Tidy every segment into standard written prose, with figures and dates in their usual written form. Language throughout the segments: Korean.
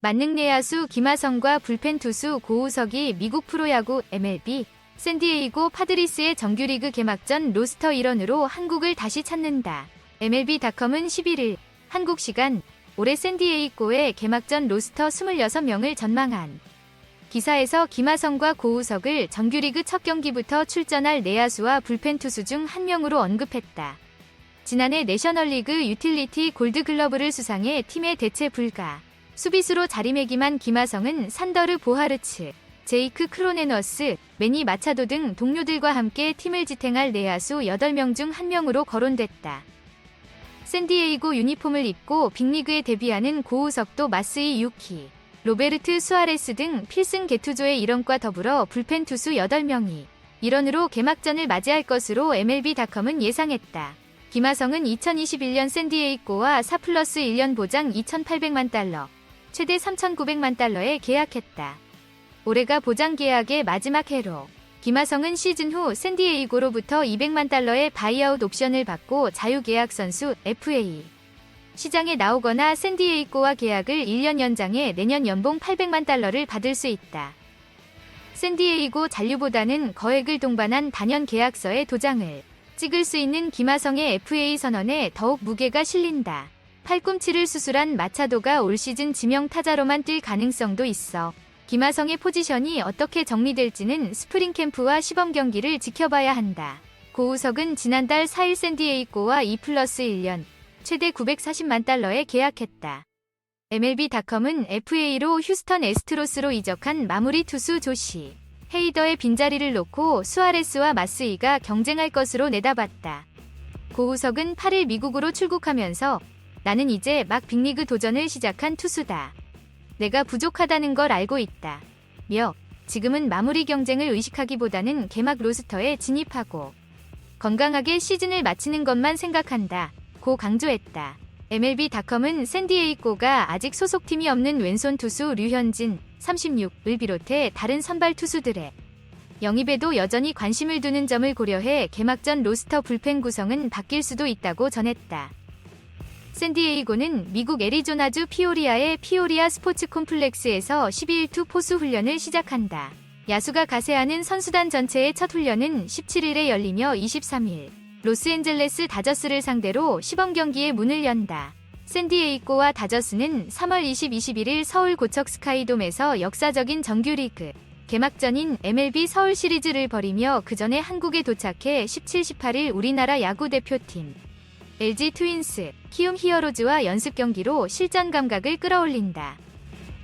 만능 내야수 김하성과 불펜 투수 고우석이 미국 프로야구 MLB 샌디에이고 파드리스의 정규리그 개막전 로스터 일원으로 한국을 다시 찾는다. MLB.com은 11일 한국 시간 올해 샌디에이고의 개막전 로스터 26명을 전망한 기사에서 김하성과 고우석을 정규리그 첫 경기부터 출전할 내야수와 불펜 투수 중 한 명으로 언급했다. 지난해 내셔널리그 유틸리티 골드글러브를 수상해 팀의 대체 불가. 수비수로 자리매김한 김하성은 산더르 보하르츠, 제이크 크로네너스, 매니 마차도 등 동료들과 함께 팀을 지탱할 내야수 8명 중 1명으로 거론됐다. 샌디에이고 유니폼을 입고 빅리그에 데뷔하는 고우석도 마스이 유키, 로베르트 수아레스 등 필승 개투조의 일원과 더불어 불펜 투수 8명이 일원으로 개막전을 맞이할 것으로 MLB.com은 예상했다. 김하성은 2021년 샌디에이고와 4+1년 보장 2,800만 달러, 최대 3,900만 달러에 계약했다. 올해가 보장 계약의 마지막 해로 김하성은 시즌 후 샌디에이고로부터 200만 달러의 바이아웃 옵션을 받고 자유계약 선수 FA 시장에 나오거나 샌디에이고와 계약을 1년 연장해 내년 연봉 800만 달러를 받을 수 있다. 샌디에이고 잔류보다는 거액을 동반한 단연 계약서에 도장을 찍을 수 있는 김하성의 FA 선언에 더욱 무게가 실린다. 팔꿈치를 수술한 마차도가 올 시즌 지명 타자로만 뛸 가능성도 있어 김하성의 포지션이 어떻게 정리될지는 스프링 캠프와 시범 경기를 지켜봐야 한다. 고우석은 지난달 4일 샌디에이고와 2+1년, 최대 940만 달러에 계약했다. MLB.com은 FA로 휴스턴 애스트로스로 이적한 마무리 투수 조시 헤이더의 빈자리를 놓고 수아레스와 마스이가 경쟁할 것으로 내다봤다. 고우석은 8일 미국으로 출국하면서 나는 이제 막 빅리그 도전을 시작한 투수다. 내가 부족하다는 걸 알고 있다. 지금은 마무리 경쟁을 의식하기보다는 개막 로스터에 진입하고 건강하게 시즌을 마치는 것만 생각한다. 고 강조했다. MLB.com은 샌디에이고가 아직 소속팀이 없는 왼손 투수 류현진, 36을 비롯해 다른 선발 투수들의 영입에도 여전히 관심을 두는 점을 고려해 개막전 로스터 불펜 구성은 바뀔 수도 있다고 전했다. 샌디에이고는 미국 애리조나주 피오리아의 피오리아 스포츠 콤플렉스에서 12일 투 포수 훈련을 시작한다. 야수가 가세하는 선수단 전체의 첫 훈련은 17일에 열리며 23일 로스앤젤레스 다저스를 상대로 시범 경기에 문을 연다. 샌디에이고와 다저스는 3월 21일 서울 고척 스카이돔에서 역사적인 정규리그 개막전인 MLB 서울 시리즈를 벌이며 그 전에 한국에 도착해 17, 18일 우리나라 야구 대표팀 LG 트윈스, 키움 히어로즈와 연습 경기로 실전 감각을 끌어올린다.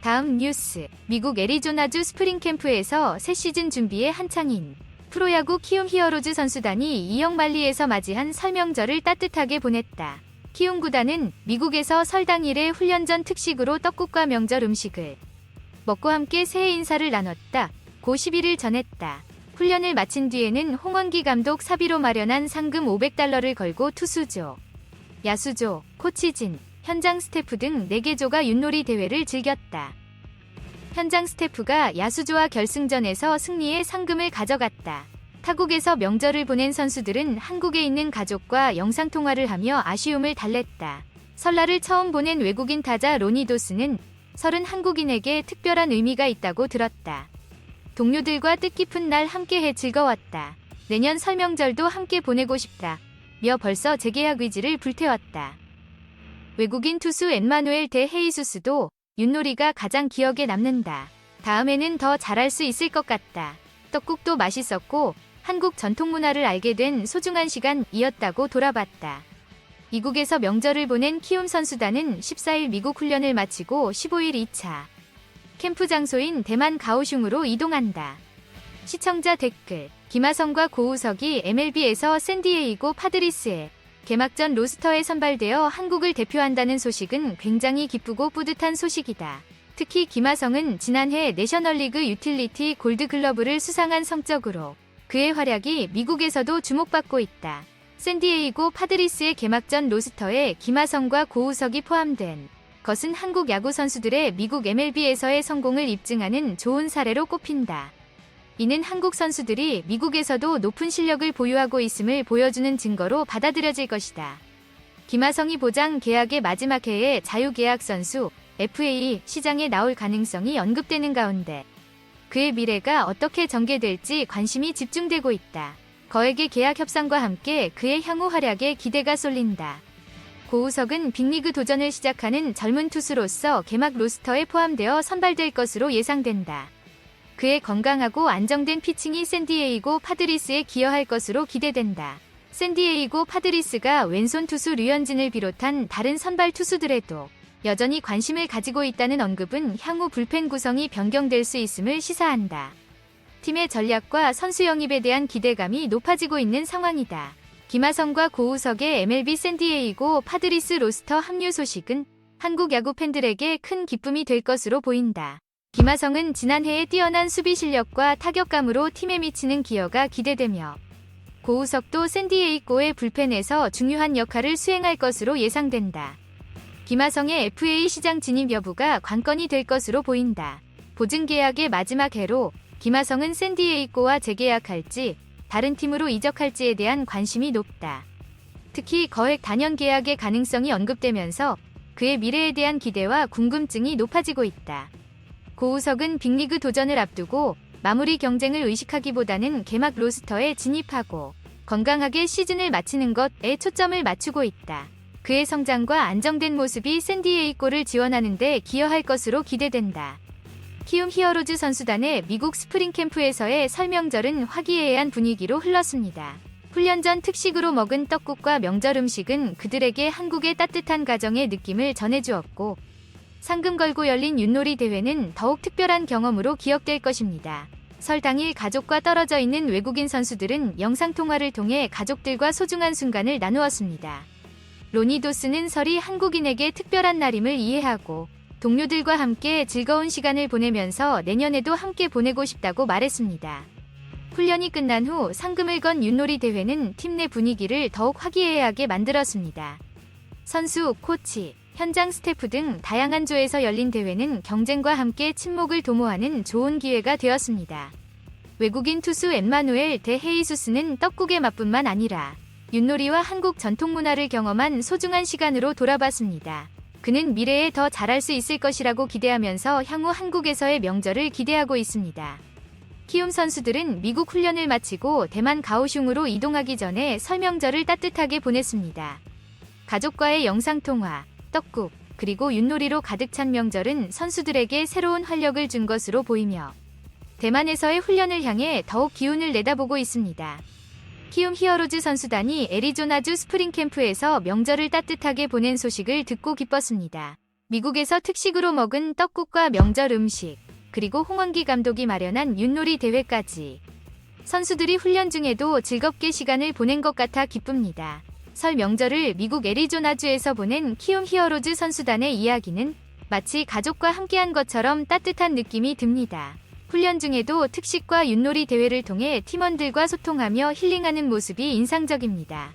다음 뉴스, 미국 애리조나주 스프링 캠프에서 새 시즌 준비에 한창인 프로야구 키움 히어로즈 선수단이 이영만리에서 맞이한 설 명절을 따뜻하게 보냈다. 키움 구단은 미국에서 설 당일에 훈련 전 특식으로 떡국과 명절 음식을 먹고 함께 새해 인사를 나눴다. 고 11일 전했다. 훈련을 마친 뒤에는 홍원기 감독 사비로 마련한 상금 500달러를 걸고 투수조, 야수조, 코치진, 현장 스태프 등 4개 조가 윷놀이 대회를 즐겼다. 현장 스태프가 야수조와 결승전에서 승리의 상금을 가져갔다. 타국에서 명절을 보낸 선수들은 한국에 있는 가족과 영상통화를 하며 아쉬움을 달랬다. 설날을 처음 보낸 외국인 타자 로니 도스는 설은 한국인에게 특별한 의미가 있다고 들었다. 동료들과 뜻깊은 날 함께해 즐거웠다. 내년 설 명절도 함께 보내고 싶다. 벌써 재계약 의지를 불태웠다. 외국인 투수 엠마누엘 데 헤이수스도 윷놀이가 가장 기억에 남는다. 다음에는 더 잘할 수 있을 것 같다. 떡국도 맛있었고 한국 전통 문화를 알게 된 소중한 시간이었다고 돌아봤다. 이국에서 명절을 보낸 키움 선수단은 14일 미국 훈련을 마치고 15일 2차 캠프 장소인 대만 가오슝으로 이동한다. 시청자 댓글, 김하성과 고우석이 MLB에서 샌디에이고 파드리스의 개막전 로스터에 선발되어 한국을 대표한다는 소식은 굉장히 기쁘고 뿌듯한 소식이다. 특히 김하성은 지난해 내셔널리그 유틸리티 골드글러브를 수상한 성적으로 그의 활약이 미국에서도 주목받고 있다. 샌디에이고 파드리스의 개막전 로스터에 김하성과 고우석이 포함된 것은 한국 야구 선수들의 미국 MLB에서의 성공을 입증하는 좋은 사례로 꼽힌다. 이는 한국 선수들이 미국에서도 높은 실력을 보유하고 있음을 보여주는 증거로 받아들여질 것이다. 김하성이 보장 계약의 마지막 해에 자유계약 선수 FA 시장에 나올 가능성이 언급되는 가운데 그의 미래가 어떻게 전개될지 관심이 집중되고 있다. 거액의 계약 협상과 함께 그의 향후 활약에 기대가 쏠린다. 고우석은 빅리그 도전을 시작하는 젊은 투수로서 개막 로스터에 포함되어 선발될 것으로 예상된다. 그의 건강하고 안정된 피칭이 샌디에이고 파드리스에 기여할 것으로 기대된다. 샌디에이고 파드리스가 왼손 투수 류현진을 비롯한 다른 선발 투수들에도 여전히 관심을 가지고 있다는 언급은 향후 불펜 구성이 변경될 수 있음을 시사한다. 팀의 전략과 선수 영입에 대한 기대감이 높아지고 있는 상황이다. 김하성과 고우석의 MLB 샌디에이고 파드리스 로스터 합류 소식은 한국 야구 팬들에게 큰 기쁨이 될 것으로 보인다. 김하성은 지난해의 뛰어난 수비 실력과 타격감으로 팀에 미치는 기여가 기대되며 고우석도 샌디에이고의 불펜에서 중요한 역할을 수행할 것으로 예상된다. 김하성의 FA 시장 진입 여부가 관건이 될 것으로 보인다. 보증 계약의 마지막 해로 김하성은 샌디에이고와 재계약할지 다른 팀으로 이적할지에 대한 관심이 높다. 특히 거액 단연 계약의 가능성이 언급되면서 그의 미래에 대한 기대와 궁금증이 높아지고 있다. 고우석은 빅리그 도전을 앞두고 마무리 경쟁을 의식하기보다는 개막 로스터에 진입하고 건강하게 시즌을 마치는 것에 초점을 맞추고 있다. 그의 성장과 안정된 모습이 샌디에이고를 지원하는 데 기여할 것으로 기대된다. 키움 히어로즈 선수단의 미국 스프링 캠프에서의 설명절은 화기애애한 분위기로 흘렀습니다. 훈련 전 특식으로 먹은 떡국과 명절 음식은 그들에게 한국의 따뜻한 가정의 느낌을 전해주었고 상금 걸고 열린 윷놀이 대회는 더욱 특별한 경험으로 기억될 것입니다. 설 당일 가족과 떨어져 있는 외국인 선수들은 영상통화를 통해 가족들과 소중한 순간을 나누었습니다. 로니 도스는 설이 한국인에게 특별한 날임을 이해하고 동료들과 함께 즐거운 시간을 보내면서 내년에도 함께 보내고 싶다고 말했습니다. 훈련이 끝난 후 상금을 건 윷놀이 대회는 팀 내 분위기를 더욱 화기애애하게 만들었습니다. 선수, 코치, 현장 스태프 등 다양한 조에서 열린 대회는 경쟁과 함께 친목을 도모하는 좋은 기회가 되었습니다. 외국인 투수 엠마누엘 데 헤이수스는 떡국의 맛뿐만 아니라 윷놀이와 한국 전통 문화를 경험한 소중한 시간으로 돌아봤습니다. 그는 미래에 더 잘할 수 있을 것이라고 기대하면서 향후 한국에서의 명절을 기대하고 있습니다. 키움 선수들은 미국 훈련을 마치고 대만 가오슝으로 이동하기 전에 설 명절을 따뜻하게 보냈습니다. 가족과의 영상통화, 떡국, 그리고 윷놀이로 가득 찬 명절은 선수들에게 새로운 활력을 준 것으로 보이며 대만에서의 훈련을 향해 더욱 기운을 내다보고 있습니다. 키움 히어로즈 선수단이 애리조나주 스프링 캠프에서 명절을 따뜻하게 보낸 소식을 듣고 기뻤습니다. 미국에서 특식으로 먹은 떡국과 명절 음식, 그리고 홍원기 감독이 마련한 윷놀이 대회까지 선수들이 훈련 중에도 즐겁게 시간을 보낸 것 같아 기쁩니다. 설 명절을 미국 애리조나주에서 보낸 키움 히어로즈 선수단의 이야기는 마치 가족과 함께한 것처럼 따뜻한 느낌이 듭니다. 훈련 중에도 특식과 윷놀이 대회를 통해 팀원들과 소통하며 힐링하는 모습이 인상적입니다.